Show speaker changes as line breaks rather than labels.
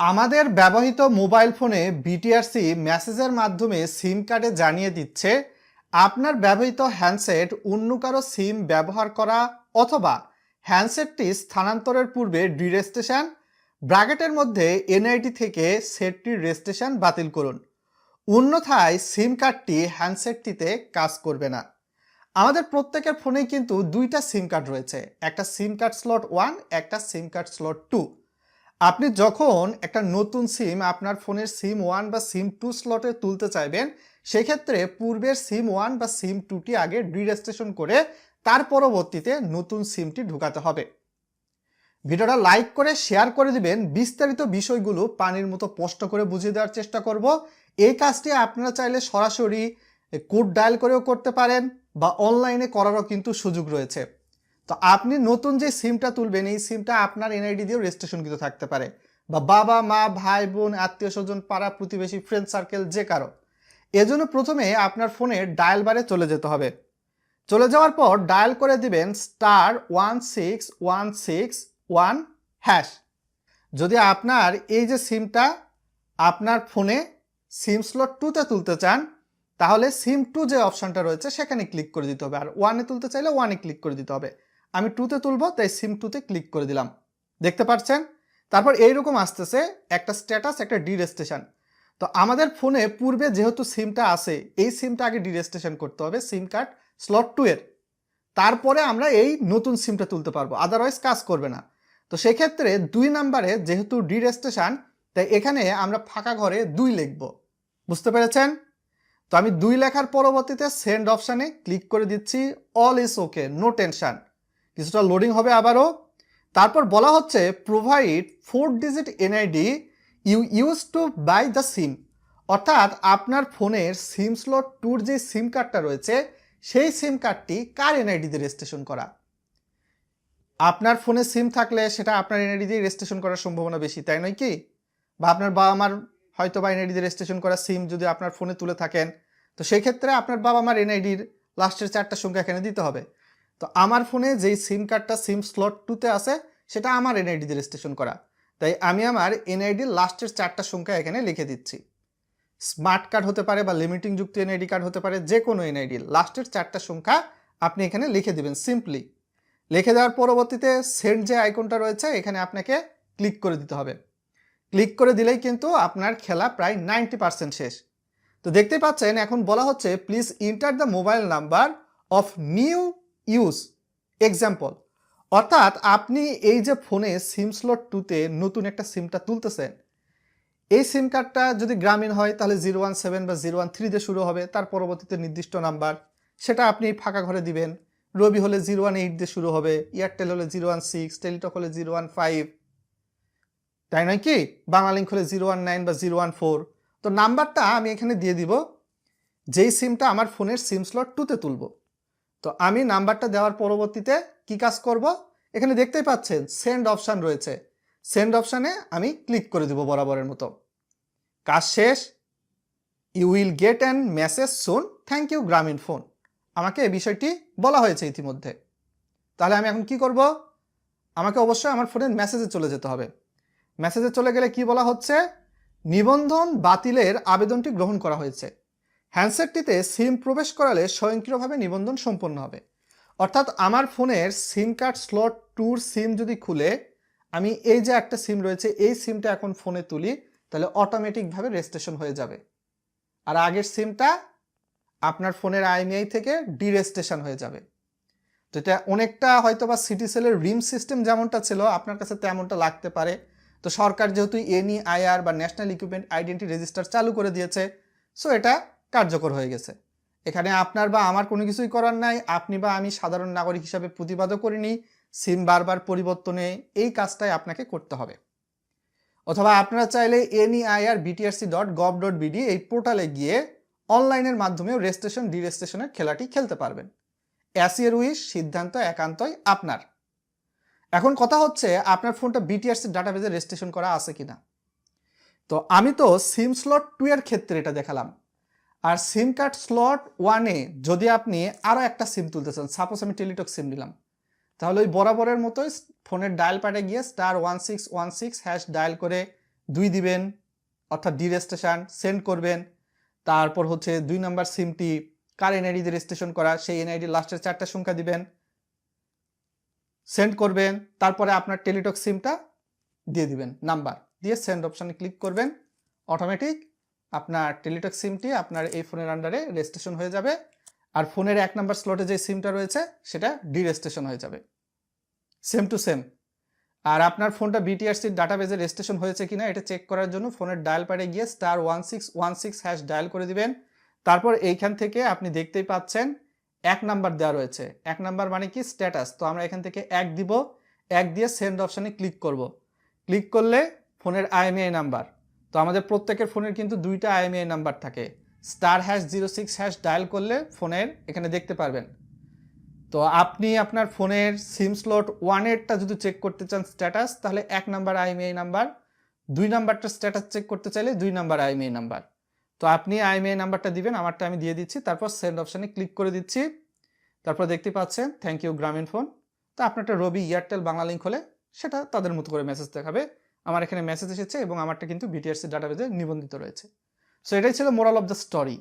আমাদের ব্যবহৃত মোবাইল ফোনে বিটিআরসি মেসেজের মাধ্যমে সিম কার্ডে জানিয়ে দিচ্ছে আপনার ব্যবহৃত হ্যান্ডসেট অন্য কারো সিম ব্যবহার করা অথবা হ্যান্ডসেটটি স্থানান্তরের পূর্বে ডিরেজিস্ট্রেশন ব্র্যাকেটের মধ্যে এনআইডি থেকে সেটটির রেজিস্ট্রেশন বাতিল করুন, অন্যথায় সিম কার্ডটি হ্যান্ডসেটটিতে কাজ করবে না। আমাদের প্রত্যেকের ফোনেই কিন্তু দুইটা সিম কার্ড রয়েছে, একটা সিম কার্ড স্লট 1, একটা সিম কার্ড স্লট 2। আপনি যখন একটা নতুন সিম আপনার ফোনের সিম 1 বা সিম 2 স্লটে তুলতে চাইবেন, সেক্ষেত্রে পূর্বের সিম 1 বা সিম 2টি আগে ডিরেজিস্ট্রেশন করে তার পরবর্তীতে নতুন সিমটি ঢোকাতে হবে। ভিডিওটা লাইক করে শেয়ার করে দিবেন। বিস্তারিত বিষয়গুলো পানির মতো স্পষ্ট করে বুঝিয়ে দেওয়ার চেষ্টা করব। এই কাজটি আপনারা চাইলে সরাসরি কোড ডায়াল করেও করতে পারেন বা অনলাইনে করারও কিন্তু সুযোগ রয়েছে। তো আপনি নতুন যে সিমটা তুলবেন, এই সিমটা আপনার এনআইডি দিয়েও রেজিস্ট্রেশন কিন্তু থাকতে পারে, বা বাবা মা ভাই বোন আত্মীয় স্বজন পাড়া প্রতিবেশী ফ্রেন্ড সার্কেল যে কারো। এজন্য প্রথমে আপনার ফোনে ডায়াল বারে চলে যেতে হবে। চলে যাওয়ার পর ডায়াল করে দিবেন *16161#। যদি আপনার এই যে সিমটা আপনার ফোনে সিম স্লট 2তে তুলতে চান, তাহলে সিম 2 যে অপশনটা রয়েছে সেখানে ক্লিক করে দিতে হবে, আর 1-এ তুলতে চাইলে 1-এ ক্লিক করে দিতে হবে। আমি 2তে তুলবো, তাই সিম 2তে ক্লিক করে দিলাম। দেখতে পাচ্ছেন? তারপর এইরকম আসতেছে একটা স্ট্যাটাস, একটা ডিরেজিস্ট্রেশন। তো আমাদের ফোনে পূর্বে যেহেতু সিমটা আছে, এই সিমটা আগে ডিরেজিস্ট্রেশন করতে হবে সিম কার্ড স্লট 2 এর, তারপরে আমরা এই নতুন সিমটা তুলতে পারবো, আদারওয়াইজ কাজ করবে না। তো সেক্ষেত্রে 2 নাম্বারে যেহেতু ডিরেজিস্ট্রেশন, তাই এখানে আমরা ফাঁকা ঘরে 2 লিখব। বুঝতে পেরেছেন? তো আমি 2 লেখার পরবর্তীতে সেন্ড অপশানে ক্লিক করে দিচ্ছি। All is okay, no tension. কিছুটা লোডিং হবে আবারও। তারপর বলা হচ্ছে provide 4 digit NID you use to buy the SIM, অর্থাৎ আপনার ফোনের সিম স্লট 2-র যে সিম কার্ডটা রয়েছে, সেই সিম কার্ডটি কার এনআইডি দিয়ে রেজিস্ট্রেশন করা। আপনার ফোনে সিম থাকলে সেটা আপনার এনআইডি দিয়ে রেজিস্ট্রেশন করার সম্ভাবনা বেশি, তাই নয় কি? বা আপনার বাবা মার হয়তো বা এনআইডি দিয়ে রেজিস্ট্রেশন করা সিম যদি আপনার ফোনে তুলে থাকেন, তো সেই ক্ষেত্রে আপনার বাবা মার এনআইডির লাস্টের 4টা সংখ্যা এখানে দিতে হবে। তো আমার ফোনে যেই সিম কার্ডটা সিম স্লট 2তে আছে, সেটা আমার এনআইডি দিয়ে রেজিস্ট্রেশন করা, তাই আমি আমার এনআইডির লাস্টের 4টা সংখ্যা এখানে লিখে দিচ্ছি। স্মার্ট কার্ড হতে পারে বা লিমিটিং যুক্ত এনআইডি কার্ড হতে পারে, যে কোনো এনআইডির লাস্টের 4টা সংখ্যা আপনি এখানে লিখে দিবেন সিম্পলি। লিখে দেওয়ার পরবর্তীতে সেন্ড যে আইকনটা রয়েছে, এখানে আপনাকে ক্লিক করে দিতে হবে। ক্লিক করে দিলেই কিন্তু আপনার খেলা প্রায় 90% শেষ। তো দেখতে পাচ্ছেন এখন বলা হচ্ছে please enter the mobile number of new use example, অর্থাৎ আপনি এই যে ফোনে সিম স্লট 2তে নতুন একটা সিমটা তুলতেছেন, এই সিম কার্ডটা যদি গ্রামীণ হয় তাহলে 017 বা 013 দিয়ে শুরু হবে, তার পরবর্তীতে নির্দিষ্ট নাম্বার, সেটা আপনি ফাঁকা ঘরে দিবেন। রবি হলে 018 দিয়ে শুরু হবে, এয়ারটেল হলে 016, টেলিটক হলে 015, তাই নয় কি? বাংলালিংক হলে 019 বা 014। তো নাম্বারটা আমি এখানে দিয়ে দিব যেই সিমটা আমার ফোনের সিম স্লট 2তে তুলব। তো আমি নাম্বারটা দেওয়ার পরবর্তীতে কি কাজ করব, এখানে দেখতেই পাচ্ছেন সেন্ড অপশান রয়েছে। সেন্ড অপশানে আমি ক্লিক করে দিব বরাবরের মতো। কাজ শেষ। You will get an message soon, thank you Grameenphone. আমাকে এই বিষয়টি বলা হয়েছে ইতিমধ্যে। তাহলে আমি এখন কি করব? আমাকে অবশ্যই আমার ফোনের মেসেজে চলে যেতে হবে। মেসেজে চলে গেলে কি বলা হচ্ছে, নিবন্ধন বাতিলের আবেদনটি গ্রহণ করা হয়েছে। হ্যান্ডসেটটিতে সিম প্রবেশ করালে স্বয়ংক্রিয়ভাবে নিবন্ধন সম্পন্ন হবে। অর্থাৎ আমার ফোনের সিম কার্ড স্লট 2-র সিম যদি খুলে আমি এই যে একটা সিম রয়েছে, এই সিমটা এখন ফোনে তুলি, তাহলে অটোমেটিকভাবে রেজিস্ট্রেশন হয়ে যাবে। আর আগের সিমটা আপনার ফোনের আইএমইআই থেকে ডিরেজিস্ট্রেশন হয়ে যাবে। তো এটা অনেকটা হয়তো বা সিটিসেলের রিম সিস্টেম যেমনটা ছিল আপনার কাছে তেমনটা লাগতে পারে। তো সরকার যেহেতু এনইআইআর বা ন্যাশনাল ইকুইপমেন্ট আইডেন্টি রেজিস্টার চালু করে দিয়েছে, সো এটা কার্যকর হয়ে গেছে। এখানে আপনার বা আমার কোনো কিছুই করার নাই। আপনি বা আমি সাধারণ নাগরিক হিসাবে প্রতিবাদও করিনি, সিম বারবার পরিবর্তনে এই কাজটাই আপনাকে করতে হবে। অথবা আপনারা চাইলে NEIR-BTRC.gov.bd এই পোর্টালে গিয়ে অনলাইনের মাধ্যমেও রেজিস্ট্রেশন ডিরেজিস্ট্রেশনের খেলাটি খেলতে পারবেন। অ্যাজ ইউর উইশ, সিদ্ধান্ত একান্তই আপনার। এখন কথা হচ্ছে আপনার ফোনটা বিটিআরসি ডাটাবেজে রেজিস্ট্রেশন করা আছে কিনা। তো আমি তো সিম স্লট 2 এর ক্ষেত্রে এটা দেখালাম। আর সিম কার্ড স্লট 1-এ যদি আপনি আরও একটা সিম তুলতে চান, সাপোজ আমি টেলিটক সিম নিলাম, তাহলে ওই বরাবরের মতোই ফোনের ডায়াল প্যাডে গিয়ে *1616# ডায়াল করে 2 দিবেন, অর্থাৎ ডি রেজিস্ট্রেশন সেন্ড করবেন। তারপর হচ্ছে 2 নাম্বার সিমটি কার এনআইডি দিয়ে রেজিস্ট্রেশন করা, সেই এনআইডি লাস্টের 4টা সংখ্যা দিবেন, সেন্ড করবেন। তারপরে আপনার টেলিটক সিমটা দিয়ে দিবেন, নাম্বার দিয়ে সেন্ড অপশানে ক্লিক করবেন। অটোমেটিক আপনার টেলিটক সিমটি আপনার এই ফোনের আন্ডারে রেজিস্ট্রেশন হয়ে যাবে। আর ফোনের 1 নাম্বার স্লটে যে সিমটা রয়েছে সেটা ডি রেজিস্ট্রেশন হয়ে যাবে, সেম টু সেম। আর আপনার ফোনটা বিটিআরসির ডাটাবেজে রেজিস্ট্রেশন হয়েছে কিনা এটা চেক করার জন্য ফোনের ডায়াল প্যাডে গিয়ে *1616# ডায়াল করে দিবেন। তারপর এইখান থেকে আপনি দেখতেই পাচ্ছেন 1 নাম্বার দেওয়া রয়েছে। 1 নাম্বার মানে কি স্ট্যাটাস, তো আমরা এখান থেকে 1 দিব, 1 দিয়ে সেন্ড অপশানে ক্লিক করব। ক্লিক করলে ফোনের আইএমইআই নাম্বার, তো আমাদের প্রত্যেকের ফোনের কিন্তু 2টা আইএমইআই নাম্বার থাকে। *#06# ডায়াল করলে ফোনের এখানে দেখতে পারবেন। তো আপনি আপনার ফোনের সিম স্লট 1-এরটা যদি চেক করতে চান স্ট্যাটাস, তাহলে 1 নাম্বার আইএমইআই নাম্বার, 2 নাম্বারটা স্ট্যাটাস চেক করতে চাইলে 2 নাম্বার আইএমইআই নাম্বার। তো আপনি আইএমইআই নাম্বারটা দিবেন, আমারটা আমি দিয়ে দিচ্ছি, তারপর সেন্ড অপশানে ক্লিক করে দিচ্ছি। তারপর দেখতে পাচ্ছেন থ্যাংক ইউ গ্রামীণ ফোন। তো আপনারটা রবি, এয়ারটেল, বাংলা লিঙ্ক হলে সেটা তাদের মতো করে মেসেজ দেখাবে। আমার এখানে মেসেজ এসেছে এবং আমারটা কিন্তু বিটিআরসি ডাটাবেজে নিবন্ধিত রয়েছে। সো এটাই ছিল মোরাল অফ দ্য স্টোরি।